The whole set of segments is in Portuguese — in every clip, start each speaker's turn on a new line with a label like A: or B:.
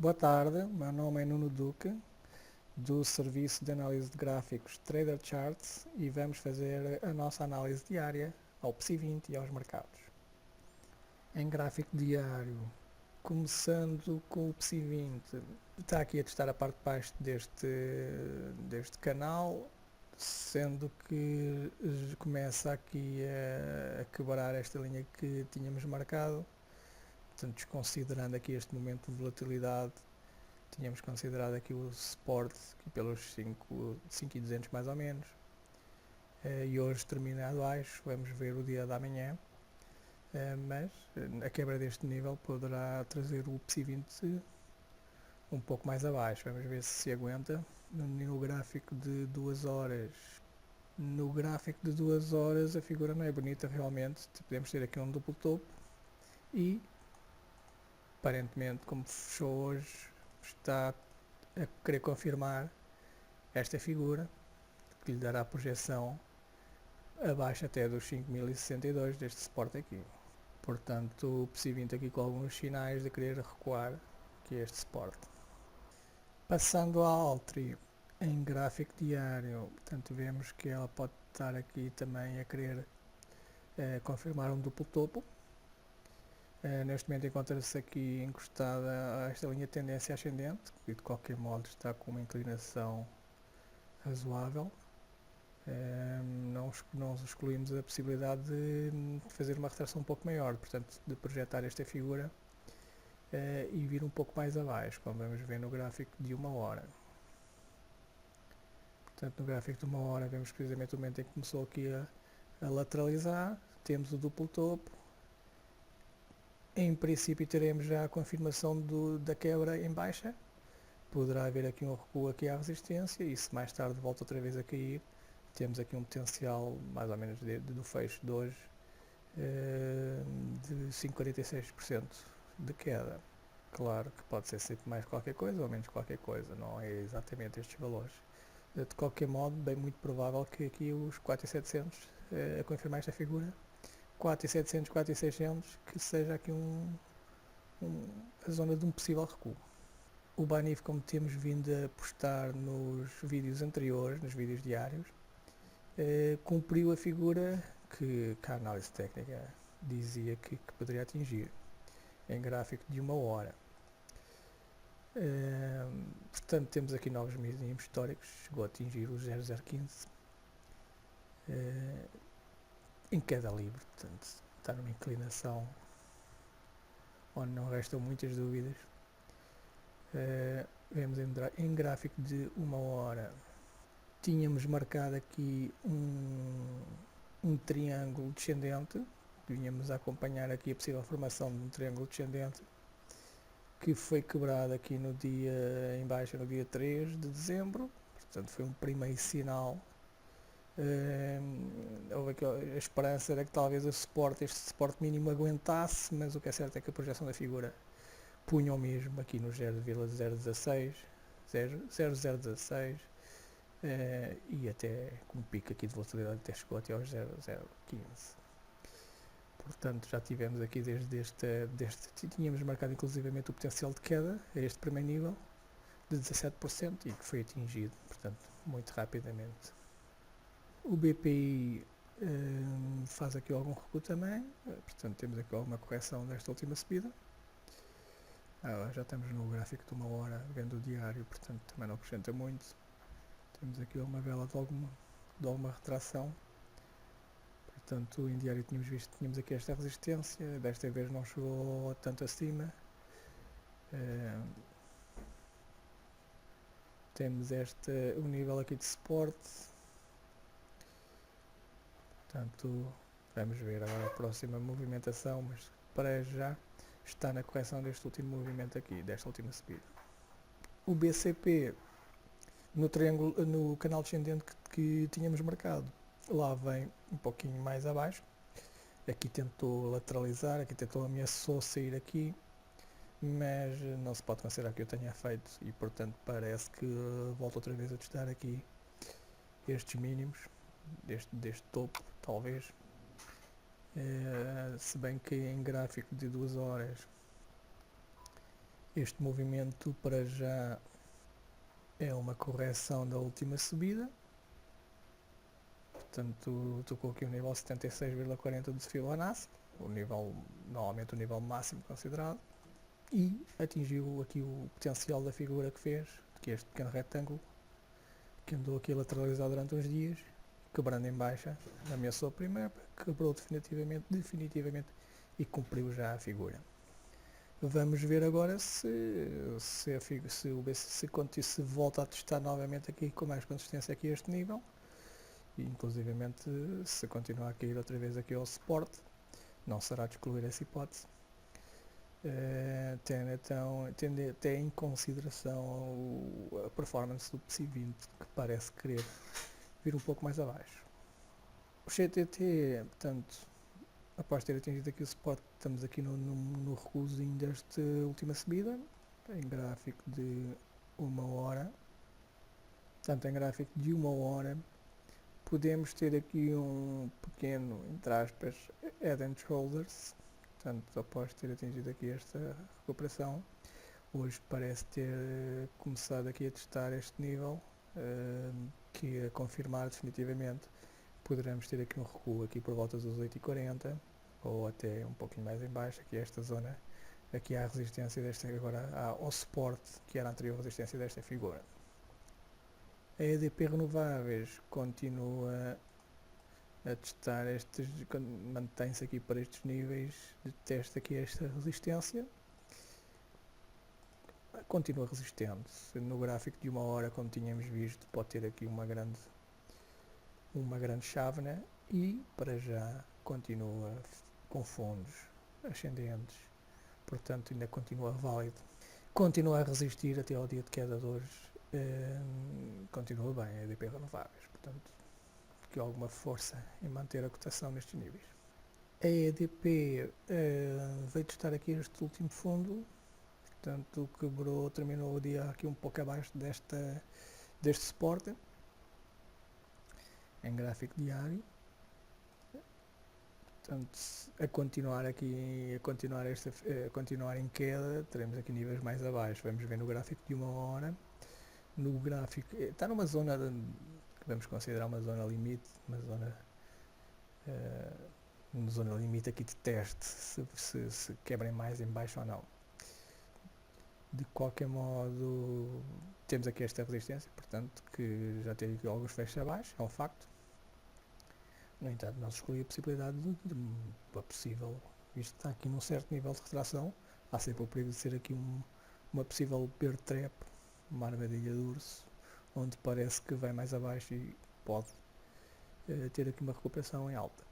A: Boa tarde, meu nome é Nuno Duque, do Serviço de Análise de Gráficos Trader Charts e vamos fazer a nossa análise diária ao PSI 20 e aos mercados. Em gráfico diário, começando com o PSI 20, está aqui a testar a parte de baixo deste canal, sendo que começa aqui a quebrar esta linha que tínhamos marcado, portanto desconsiderando aqui este momento de volatilidade. Tínhamos considerado aqui o suporte aqui pelos 5.200 mais ou menos, e hoje termina abaixo, vamos ver o dia da manhã, mas a quebra deste nível poderá trazer o PSI 20 um pouco mais abaixo. Vamos ver se aguenta no gráfico de 2 horas. No gráfico de 2 horas a figura não é bonita realmente, podemos ter aqui um duplo topo e aparentemente, como fechou hoje, está a querer confirmar esta figura, que lhe dará projeção abaixo até dos 5.062 deste suporte aqui. Portanto, o PSI 20 aqui com alguns sinais de querer recuar aqui este suporte. Passando à Altri em gráfico diário, portanto vemos que ela pode estar aqui também a querer confirmar um duplo topo. Neste momento encontra-se aqui encostada a esta linha de tendência ascendente, que de qualquer modo está com uma inclinação razoável. Não excluímos a possibilidade de fazer uma retração um pouco maior, portanto de projetar esta figura e vir um pouco mais abaixo, como vamos ver no gráfico de 1 hora. Portanto, no gráfico de 1 hora vemos precisamente o momento em que começou aqui a lateralizar, temos o duplo topo. Em princípio teremos já a confirmação da quebra em baixa, poderá haver aqui um recuo aqui à resistência e se mais tarde volta outra vez a cair, temos aqui um potencial mais ou menos do fecho de hoje de 5,46% de queda. Claro que pode ser sempre mais qualquer coisa ou menos qualquer coisa, não é exatamente estes valores. De qualquer modo, bem muito provável que aqui os 4.700 a confirmar esta figura, 4.700, 4.600, que seja aqui a zona de um possível recuo. O Banif, como temos vindo a postar nos vídeos anteriores, nos vídeos diários, cumpriu a figura que a análise técnica dizia que poderia atingir em gráfico de 1 hora. Portanto, temos aqui novos mínimos históricos, chegou a atingir os 0,015 em queda livre, portanto está numa inclinação onde não restam muitas dúvidas. Vemos em gráfico de 1 hora, tínhamos marcado aqui um triângulo descendente, vinhamos a acompanhar aqui a possível formação de um triângulo descendente, que foi quebrado aqui no dia em baixa, no dia 3 de dezembro, portanto foi um primeiro sinal. Houve aqui a esperança era que talvez este suporte mínimo aguentasse, mas o que é certo é que a projeção da figura punha o mesmo aqui no 0,016, 0,016 e até com um pico aqui de volatilidade até chegou até aos 0,015. Portanto, já tivemos aqui tínhamos marcado inclusivamente o potencial de queda a este primeiro nível de 17% e que foi atingido, portanto, muito rapidamente. O BPI faz aqui algum recuo também, portanto temos aqui alguma correção desta última subida. Já estamos no gráfico de 1 hora, vendo o diário, portanto também não acrescenta muito. Temos aqui uma vela de alguma retração. Portanto, em diário tínhamos aqui esta resistência, desta vez não chegou tanto acima. Temos o nível aqui de suporte. Portanto, vamos ver agora a próxima movimentação, mas para já está na correção deste último movimento aqui, desta última subida. O BCP no canal descendente que tínhamos marcado, lá vem um pouquinho mais abaixo, aqui tentou lateralizar, aqui ameaçou sair aqui, mas não se pode considerar que eu tenha feito e portanto parece que volto outra vez a testar aqui estes mínimos deste topo, talvez, se bem que em gráfico de 2 horas Este movimento para já é uma correção da última subida. Portanto, tocou aqui o nível 76,40 de Fibonacci, normalmente o nível máximo considerado, e atingiu aqui o potencial da figura que fez, que é este pequeno retângulo, que andou aqui a lateralizar durante uns dias, quebrando em baixa, ameaçou primeiro, quebrou definitivamente e cumpriu já a figura. Vamos ver agora se o BCC se volta a testar novamente aqui com mais consistência aqui este nível, e inclusivamente se continuar a cair outra vez aqui ao suporte, não será de excluir essa hipótese, tendo até em consideração a performance do PSI20, que parece querer vir um pouco mais abaixo. O CTT, portanto, após ter atingido aqui o suporte, estamos aqui no recuozinho desta última subida, em gráfico de 1 hora. Portanto, em gráfico de 1 hora, podemos ter aqui um pequeno, entre aspas, head and shoulders. Portanto, após ter atingido aqui esta recuperação, hoje parece ter começado aqui a testar este nível, que a confirmar definitivamente poderemos ter aqui um recuo aqui por volta dos 8,40 ou até um pouquinho mais em baixo, aqui esta zona, aqui há a resistência agora ao suporte que era a anterior resistência desta figura. A EDP Renováveis continua a testar mantém-se aqui para estes níveis de teste aqui esta resistência, continua resistente. No gráfico de 1 hora, como tínhamos visto, pode ter aqui uma grande chávena e para já continua com fundos ascendentes, portanto ainda continua válido, continua a resistir até ao dia de queda de hoje, continua bem a EDP Renováveis, portanto que alguma força em manter a cotação nestes níveis. A EDP veio testar aqui este último fundo, portanto terminou o dia aqui um pouco abaixo deste suporte em gráfico diário. Portanto, a continuar em queda, teremos aqui níveis mais abaixo. Vamos ver no gráfico de 1 hora. No gráfico, está numa zona que vamos considerar uma zona limite, uma zona limite aqui de teste, se quebrem mais em baixo ou não. De qualquer modo, temos aqui esta resistência, portanto, que já teve alguns fechos abaixo, é um facto. No entanto, não se exclui a possibilidade de uma possível, isto está aqui num certo nível de retração, há sempre o perigo de ser aqui uma possível bear trap, uma armadilha de urso, onde parece que vai mais abaixo e pode ter aqui uma recuperação em alta.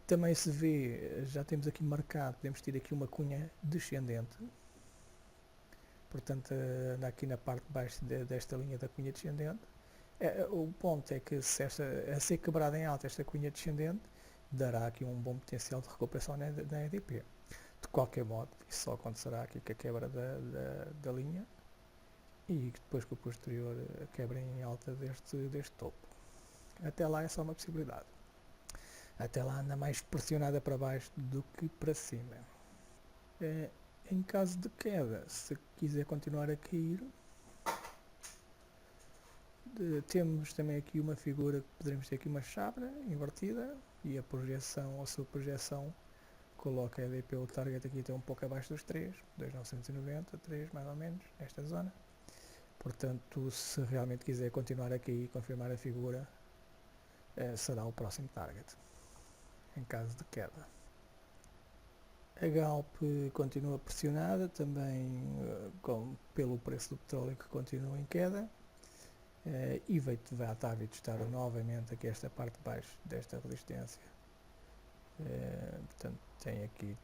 A: Também se vê, já temos aqui marcado, podemos ter aqui uma cunha descendente, portanto aqui na parte de baixo desta linha da cunha descendente. O ponto é que se a ser quebrada em alta esta cunha descendente, dará aqui um bom potencial de recuperação na EDP. De qualquer modo, isso só acontecerá aqui com a quebra da linha e depois com o posterior quebra em alta deste topo. Até lá é só uma possibilidade. Até lá anda mais pressionada para baixo do que para cima. Em caso de queda, se quiser continuar a cair, temos também aqui uma figura que poderemos ter aqui uma chávena invertida e a sua projeção coloca a EDP o target aqui até um pouco abaixo dos 3, 2.990, 3 mais ou menos, nesta zona. Portanto, se realmente quiser continuar aqui e confirmar a figura, será o próximo target, em caso de queda. A Galp continua pressionada também pelo preço do petróleo que continua em queda. E vai estar a testar novamente aqui esta parte de baixo desta resistência. Portanto, tem aqui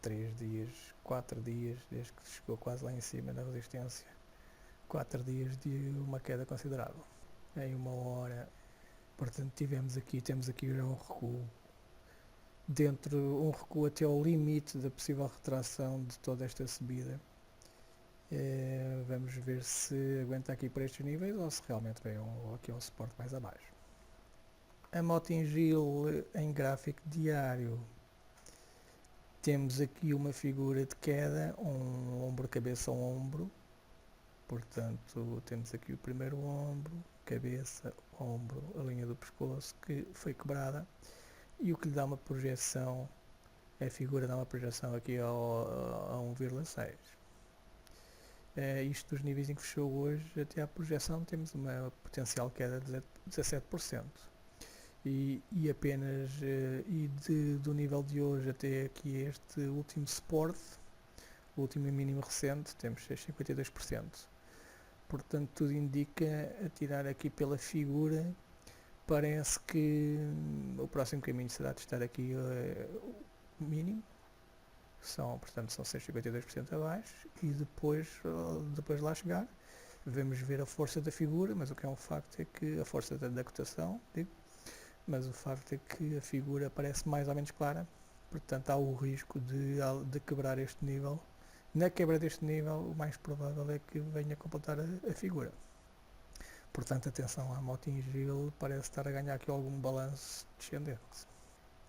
A: 4 dias, desde que chegou quase lá em cima da resistência, 4 dias de uma queda considerável. Em 1 hora, portanto, temos aqui um recuo, um recuo até ao limite da possível retração de toda esta subida. Vamos ver se aguenta aqui para estes níveis ou se realmente vem aqui um suporte mais abaixo. A Motengil em gráfico diário Temos aqui uma figura de queda, um ombro, cabeça, ombro. Portanto, temos aqui o primeiro ombro, cabeça, ombro, a linha do pescoço que foi quebrada. E o que lhe dá uma projeção, a figura dá uma projeção aqui a 1,6. Isto dos níveis em que fechou hoje, até à projeção temos uma potencial queda de 17%. E apenas do nível de hoje até aqui este último suporte, o último mínimo recente, temos 52%. Portanto, tudo indica, a tirar aqui pela figura, parece que o próximo caminho será testar aqui o mínimo, portanto são 152% abaixo, e depois lá chegar, vamos ver a força da figura, mas o que é um facto é que a força da cotação, mas o facto é que a figura parece mais ou menos clara, portanto há o risco de quebrar este nível. Na quebra deste nível, o mais provável é que venha completar a figura. Portanto, atenção, a Motin Gil parece estar a ganhar aqui algum balanço descendente.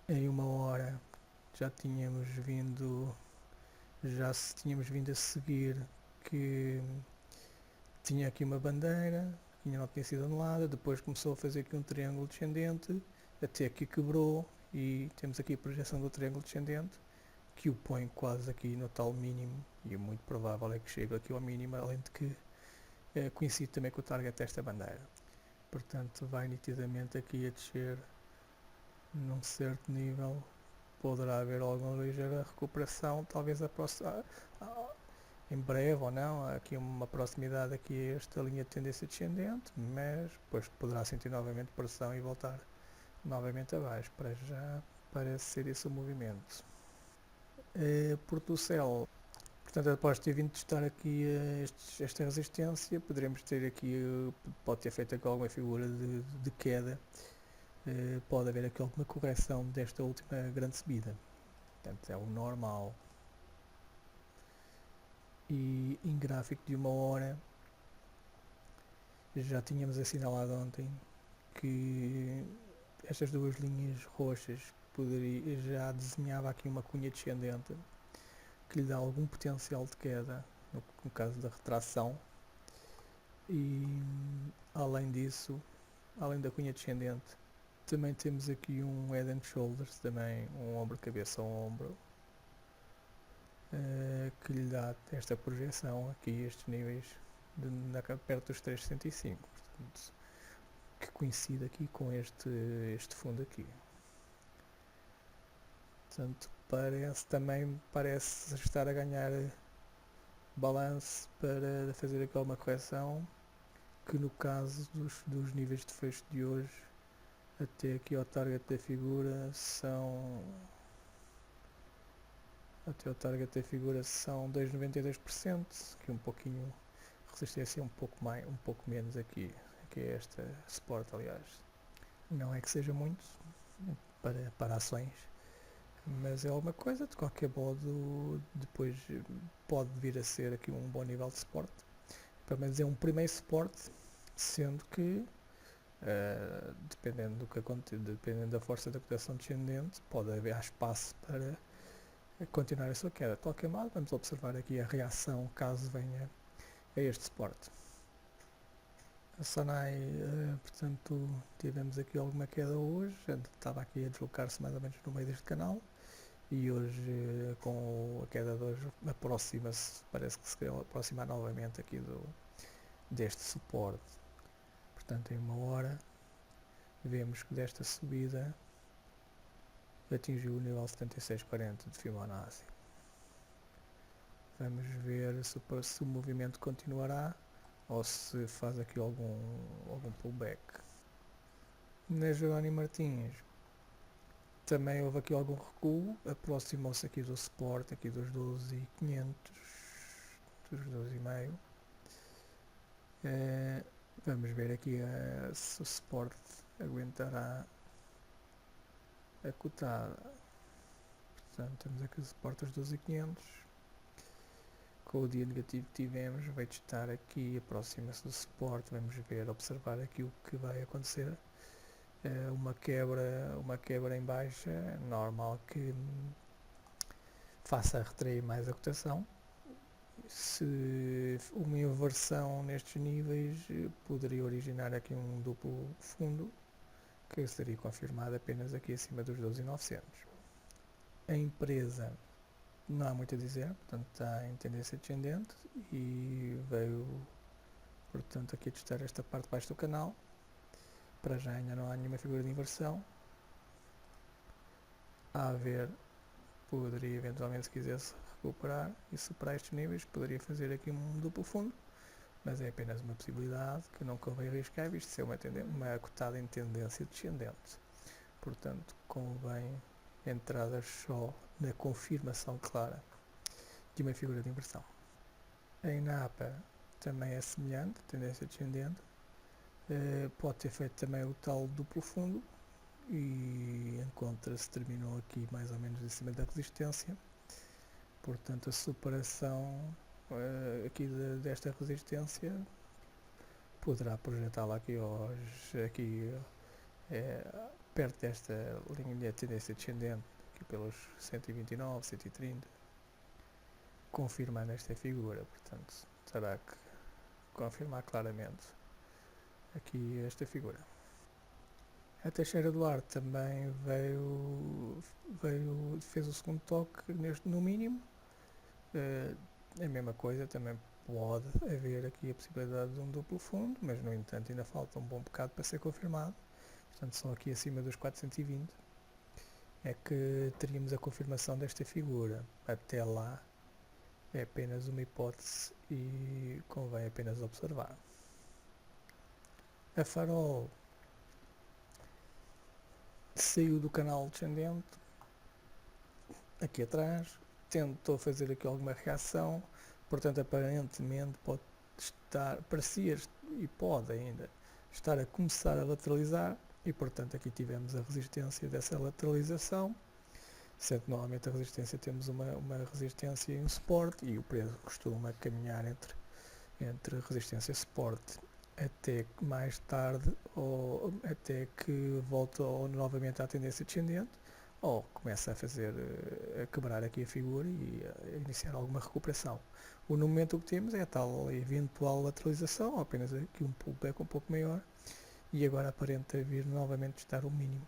A: Em uma hora já tínhamos vindo a seguir que tinha aqui uma bandeira, que não tinha sido anulada, depois começou a fazer aqui um triângulo descendente, até que quebrou, e temos aqui a projeção do triângulo descendente, que o põe quase aqui no tal mínimo, e é muito provável é que chegue aqui ao mínimo, além de que coincide também com o target desta bandeira. Portanto, vai nitidamente aqui a descer num certo nível, poderá haver alguma ligeira recuperação, talvez em breve ou não, aqui uma proximidade aqui a esta linha de tendência descendente, mas depois poderá sentir novamente pressão e voltar novamente abaixo. Para já parece ser esse o movimento. Portucel, portanto, após ter vindo testar aqui esta resistência, poderemos ter aqui, pode ter feito aqui alguma figura de queda, pode haver aqui alguma correção desta última grande subida, portanto é o normal. E em gráfico de uma hora, já tínhamos assinalado ontem que estas duas linhas roxas já desenhava aqui uma cunha descendente que lhe dá algum potencial de queda no caso da retração, e além disso, além da cunha descendente, também temos aqui um head and shoulders, também um ombro, cabeça, ombro, que lhe dá esta projeção aqui, estes níveis perto dos 365, portanto, que coincide aqui com este fundo aqui. Portanto, parece estar a ganhar balanço para fazer aqui alguma correção, que no caso dos níveis de fecho de hoje até aqui ao target da figura são 2,92%, que um pouquinho resistência um pouco menos aqui é esta suporte, aliás. Não é que seja muito para ações, mas é alguma coisa. De qualquer modo, depois pode vir a ser aqui um bom nível de suporte, pelo menos é um primeiro suporte, sendo que dependendo do que acontecer, dependendo da força da cotação descendente, pode haver espaço para continuar a sua queda. De qualquer modo, vamos observar aqui a reação caso venha a este suporte. A Sonai, portanto, tivemos aqui alguma queda hoje, estava aqui a deslocar-se mais ou menos no meio deste canal, e hoje, com a queda de hoje, parece que se quer aproximar novamente aqui deste suporte. Portanto, em uma hora, vemos que desta subida atingiu o nível 76,40 de Fibonacci. Vamos ver se o movimento continuará ou se faz aqui algum pullback. Na Jerónimo Martins também houve aqui algum recuo, aproximou-se aqui do suporte, aqui dos 12,500, dos 12,5. Vamos ver aqui se o suporte aguentará a cotada. Portanto, temos aqui o suporte dos 12,500. Com o dia negativo que tivemos, vai testar aqui, aproxima-se do suporte. Vamos observar aqui o que vai acontecer. Uma quebra em baixa, normal que faça retrair mais a cotação. Se uma inversão nestes níveis poderia originar aqui um duplo fundo que seria confirmado apenas aqui acima dos 12.900. A empresa não há muito a dizer, portanto está em tendência descendente e veio, portanto, aqui a testar esta parte de baixo do canal. Para já ainda não há nenhuma figura de inversão. A ver, poderia eventualmente, se quisesse recuperar e superar estes níveis, poderia fazer aqui um duplo fundo, mas é apenas uma possibilidade que não convém arriscar, visto ser uma cotada em tendência descendente. Portanto, convém entradas só na confirmação clara de uma figura de inversão. A INAPA também é semelhante, tendência descendente, pode ter feito também o tal duplo fundo e encontra-se, terminou aqui mais ou menos em cima da resistência, portanto a superação aqui desta resistência poderá projetá-la aqui, perto desta linha de tendência descendente, aqui pelos 129, 130, confirmando esta figura, portanto terá que confirmar claramente aqui esta figura. A Teixeira Duarte também fez o segundo toque no mínimo. A mesma coisa, também pode haver aqui a possibilidade de um duplo fundo, mas no entanto ainda falta um bom bocado para ser confirmado. Portanto, só aqui acima dos 420 é que teríamos a confirmação desta figura. Até lá é apenas uma hipótese e convém apenas observar. A Farol saiu do canal descendente, aqui atrás, tentou fazer aqui alguma reação, portanto aparentemente pode estar, parecia e pode ainda estar a começar a lateralizar e portanto aqui tivemos a resistência dessa lateralização, sendo que normalmente a resistência temos uma resistência e um suporte e o preço costuma caminhar entre resistência e suporte até que mais tarde ou até que volte novamente à tendência descendente ou começa a quebrar aqui a figura e a iniciar alguma recuperação. No momento o que temos é a tal eventual lateralização, ou apenas aqui um pullback um pouco maior e agora aparenta vir novamente testar o mínimo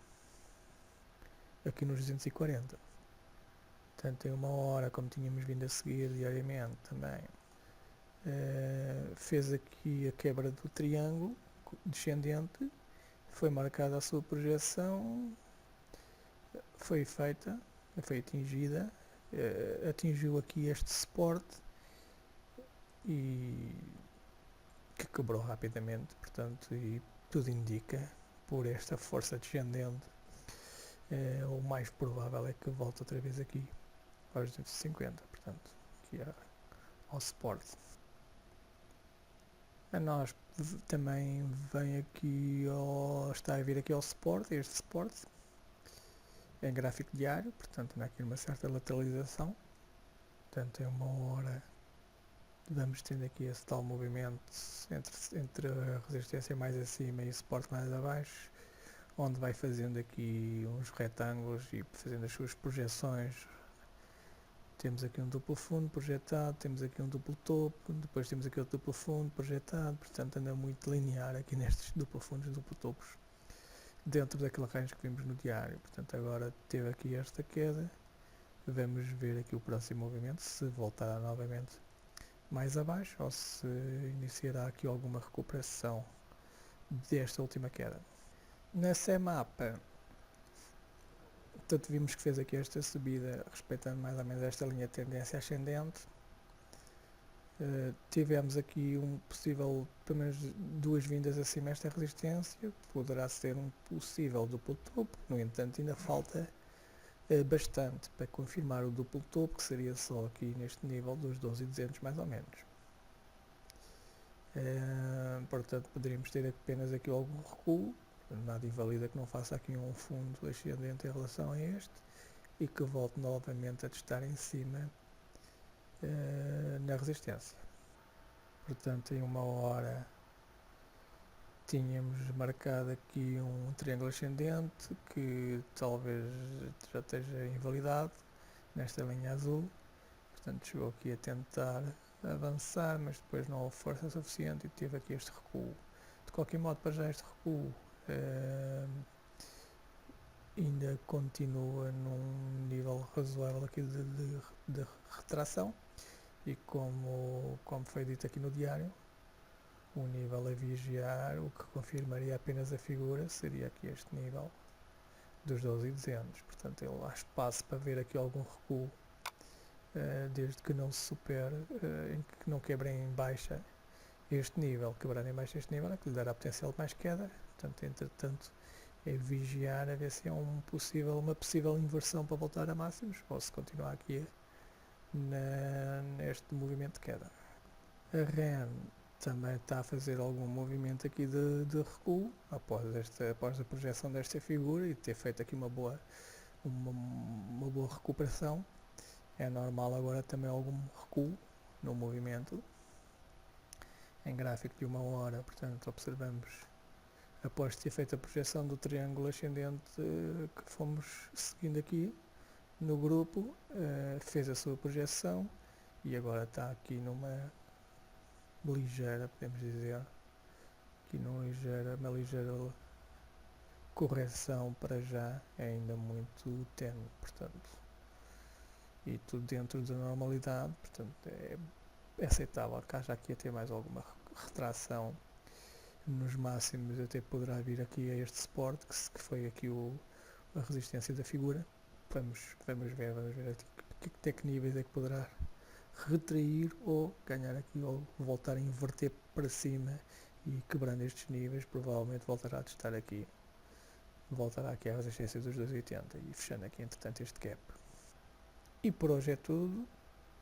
A: aqui nos 240. Portanto, em uma hora, como tínhamos vindo a seguir diariamente também, fez aqui a quebra do triângulo descendente, foi marcada a sua projeção, foi feita, foi atingida, atingiu aqui este suporte e que quebrou rapidamente, portanto, e tudo indica, por esta força descendente, o mais provável é que volte outra vez aqui aos 250, portanto, aqui ao suporte. A nós também vem aqui, está a vir aqui ao suporte, este suporte, em gráfico diário, portanto, há aqui uma certa lateralização, portanto, em uma hora vamos tendo aqui esse tal movimento entre a resistência mais acima e o suporte mais abaixo, onde vai fazendo aqui uns retângulos e fazendo as suas projeções. Temos aqui um duplo fundo projetado, temos aqui um duplo topo, depois temos aqui outro duplo fundo projetado, portanto anda muito linear aqui nestes duplo fundos e duplo topos, dentro daquele range que vimos no diário. Portanto agora teve aqui esta queda, vamos ver aqui o próximo movimento, se voltará novamente mais abaixo ou se iniciará aqui alguma recuperação desta última queda. Na CEMAPA, portanto, vimos que fez aqui esta subida respeitando mais ou menos esta linha de tendência ascendente. Tivemos aqui pelo menos duas vindas acima desta resistência, poderá ser um possível duplo topo, no entanto ainda falta bastante para confirmar o duplo topo, que seria só aqui neste nível dos 12.200 mais ou menos. Portanto poderíamos ter apenas aqui algum recuo, nada invalida que não faça aqui um fundo ascendente em relação a este e que volte novamente a testar em cima na resistência. Portanto, em uma hora tínhamos marcado aqui um triângulo ascendente que talvez já esteja invalidado, nesta linha azul. Portanto, chegou aqui a tentar avançar, mas depois não houve força suficiente e teve aqui este recuo. De qualquer modo, para já este recuo ainda continua num nível razoável aqui de retração, e como foi dito aqui no diário, o nível a vigiar, o que confirmaria apenas a figura, seria aqui este nível dos 12.200. Portanto, ele há espaço para ver aqui algum recuo, desde que não se supere, em que não quebrem em baixa este nível. Quebrar em baixa este nível é que lhe dará potencial de mais queda. Portanto, entretanto, é vigiar a ver se é uma possível inversão para voltar a máximos, ou se continuar aqui neste movimento de queda. A REN também está a fazer algum movimento aqui de recuo após a projeção desta figura e ter feito aqui uma boa recuperação. É normal agora também algum recuo no movimento em gráfico de 1 hora. Portanto, observamos, após ter feito a projeção do triângulo ascendente que fomos seguindo aqui no grupo, fez a sua projeção e agora está aqui numa ligeira, podemos dizer, aqui uma ligeira correção, para já é ainda muito tenue, portanto, e tudo dentro da normalidade, portanto é aceitável que haja aqui até mais alguma retração nos máximos, até poderá vir aqui a este suporte que foi aqui a resistência da figura. Vamos ver até que níveis é que poderá retrair ou ganhar aqui, ou voltar a inverter para cima, e quebrando estes níveis provavelmente voltará a testar aqui, voltará aqui à resistência dos 2,80 e fechando aqui entretanto este gap. E por hoje é tudo,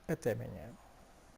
A: até amanhã.